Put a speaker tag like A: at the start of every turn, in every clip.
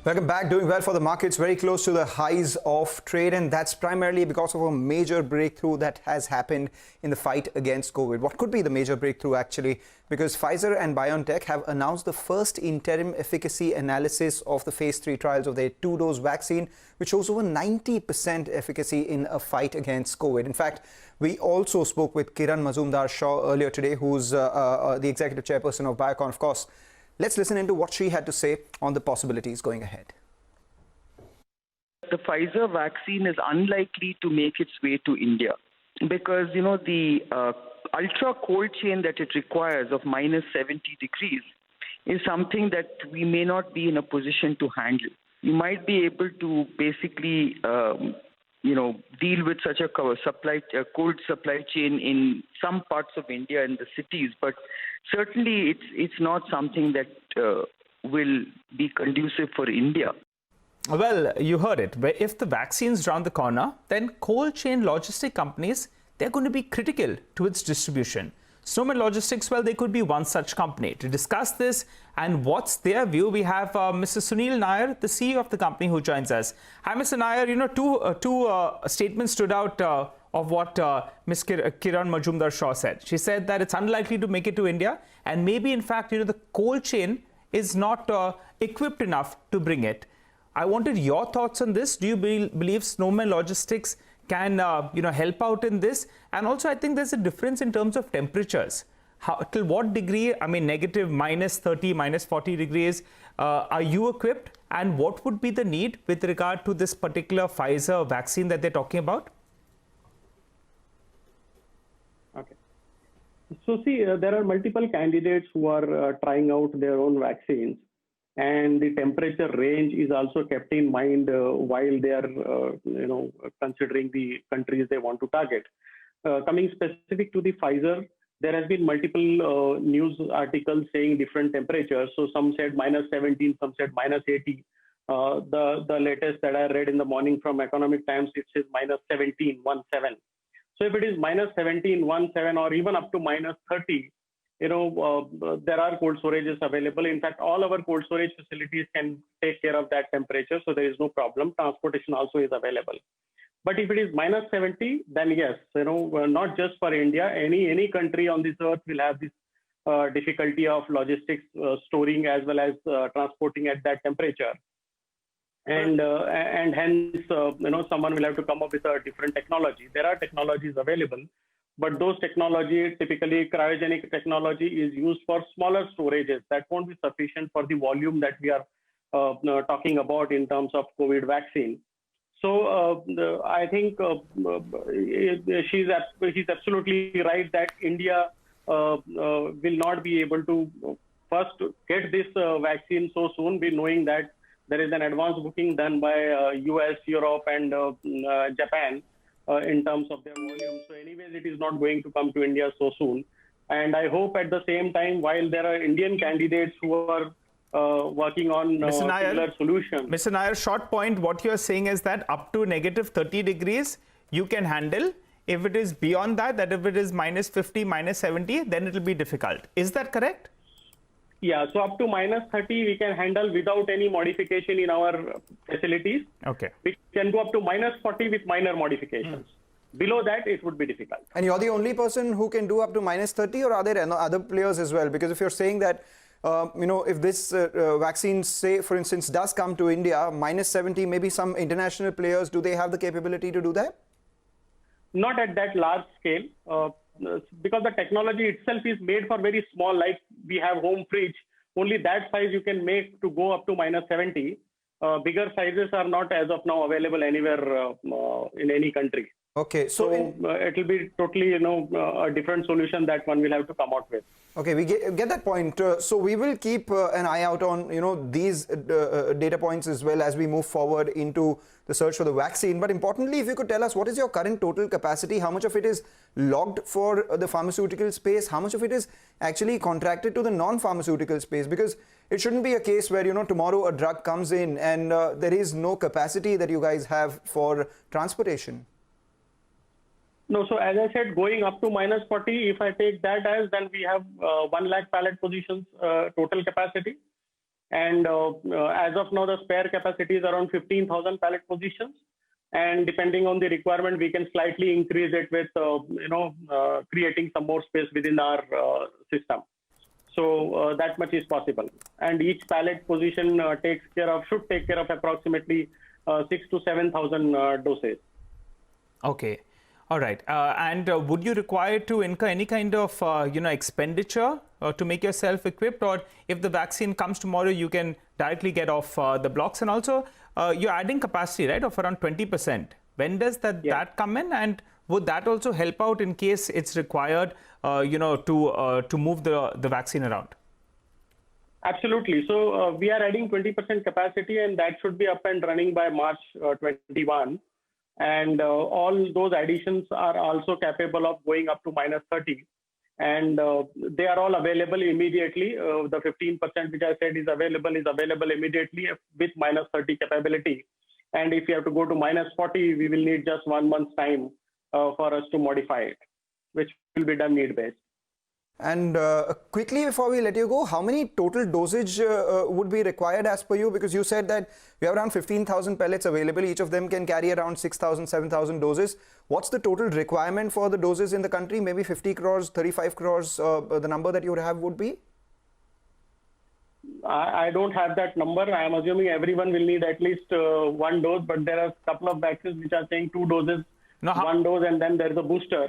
A: Welcome back. Doing well for the markets, very close to the highs of trade, and that's primarily because of a major breakthrough that has happened in the fight against COVID. What could be the major breakthrough actually? Because Pfizer and BioNTech have announced the first interim efficacy analysis of the phase 3 trials of their two-dose vaccine, which shows over 90% efficacy in a fight against COVID. In fact, we also spoke with Kiran Mazumdar-Shaw earlier today, who's the executive chairperson of Biocon, of course. Let's listen into what she had to say on the possibilities going ahead.
B: The Pfizer vaccine is unlikely to make its way to India because, the ultra cold chain that it requires of minus 70 degrees is something that we may not be in a position to handle. You might be able to basically, deal with such a cold supply chain in some parts of India in the cities, but certainly it's not something that will be conducive for India.
C: Well, you heard it. If the vaccine's round the corner, then cold chain logistic companies, they're going to be critical to its distribution. Snowman Logistics, well, they could be one such company. To discuss this and what's their view, we have Mr. Sunil Nair, the CEO of the company, who joins us. Hi, Mr. Nair. Two statements stood out of what Ms. Kiran Mazumdar-Shaw said. She said that it's unlikely to make it to India, and maybe, in fact, the cold chain is not equipped enough to bring it. I wanted your thoughts on this. Do you believe Snowman Logistics can help out in this? And also, I think there's a difference in terms of temperatures. Till what degree, negative, minus 30, minus 40 degrees, are you equipped? And what would be the need with regard to this particular Pfizer vaccine that they're talking about?
D: Okay. So see, there are multiple candidates who are trying out their own vaccines. And the temperature range is also kept in mind while they are, considering the countries they want to target. Coming specific to the Pfizer, there has been multiple news articles saying different temperatures. So some said minus 17, some said minus 80. The latest that I read in the morning from Economic Times, it says minus 17, 17. So if it is minus 17, 17, or even up to minus 30, there are cold storages available. In fact, all our cold storage facilities can take care of that temperature, so there is no problem. Transportation also is available. But if it is minus 70, then yes, not just for India, any country on this earth will have this difficulty of logistics, storing as well as transporting at that temperature. And hence, someone will have to come up with a different technology. There are technologies available. But those technologies, typically cryogenic technology, is used for smaller storages. That won't be sufficient for the volume that we are talking about in terms of COVID vaccine. So I think he's absolutely right that India will not be able to first get this vaccine so soon, be knowing that there is an advance booking done by US, Europe, and Japan. In terms of their volume. So anyways, it is not going to come to India so soon. And I hope at the same time, while there are Indian candidates who are working on similar solutions.
C: Mr. Nair, short point, what you're saying is that up to negative 30 degrees, you can handle. If it is beyond that, if it is minus 50, minus 70, then it will be difficult. Is that correct?
D: Yeah, so up to minus 30, we can handle without any modification in our facilities.
C: Okay.
D: We can go up to minus 40 with minor modifications. Below that, it would be difficult.
A: And you're the only person who can do up to minus 30, or are there other players as well? Because if you're saying that, if this vaccine, say, for instance, does come to India, minus 70, maybe some international players, do they have the capability to do that?
D: Not at that large scale. Because the technology itself is made for very small, like we have home fridge, only that size you can make to go up to minus 70. Bigger sizes are not as of now available anywhere in any country.
A: Okay,
D: so it will be totally, a different solution that one will have to come out with.
A: Okay, we get that point. So we will keep an eye out on, these data points as well as we move forward into the search for the vaccine. But importantly, if you could tell us, what is your current total capacity? How much of it is logged for the pharmaceutical space? How much of it is actually contracted to the non-pharmaceutical space? Because it shouldn't be a case where, tomorrow a drug comes in and there is no capacity that you guys have for transportation.
D: No, so as I said, going up to minus 40, if I take that as, then we have 1 lakh pallet positions total capacity. And as of now, the spare capacity is around 15,000 pallet positions. And depending on the requirement, we can slightly increase it with, creating some more space within our system. So that much is possible. And each pallet position should take care of approximately 6,000 to 7,000 doses.
C: Okay. All right. And would you require to incur any kind of, expenditure to make yourself equipped? Or if the vaccine comes tomorrow, you can directly get off the blocks? And also, you're adding capacity, right, of around 20%. When does that come in? And would that also help out in case it's required, to move the vaccine around?
D: Absolutely. So we are adding 20% capacity, and that should be up and running by March 21. And all those additions are also capable of going up to -30. And they are all available immediately. The 15% which I said is available immediately with -30 capability. And if you have to go to -40, we will need just 1 month's time for us to modify it, which will be done need-based.
A: And quickly before we let you go, how many total dosage would be required as per you? Because you said that we have around 15,000 pellets available. Each of them can carry around 6,000, 7,000 doses. What's the total requirement for the doses in the country? Maybe 50 crores, 35 crores, the number that you would have would be?
D: I don't have that number. I am assuming everyone will need at least 1 dose, but there are a couple of vaccines which are saying 2 doses, 1 dose, and then there's a booster.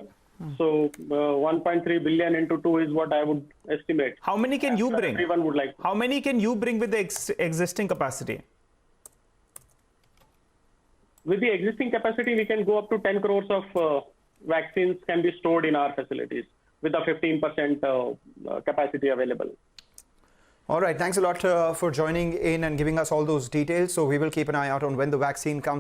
D: So 1.3 billion into 2 is what I would estimate.
C: How many can you bring?
D: Everyone would like.
C: How many can you bring with the existing capacity?
D: With the existing capacity, we can go up to 10 crores of vaccines can be stored in our facilities with a 15% capacity available.
A: All right. Thanks a lot for joining in and giving us all those details. So we will keep an eye out on when the vaccine comes.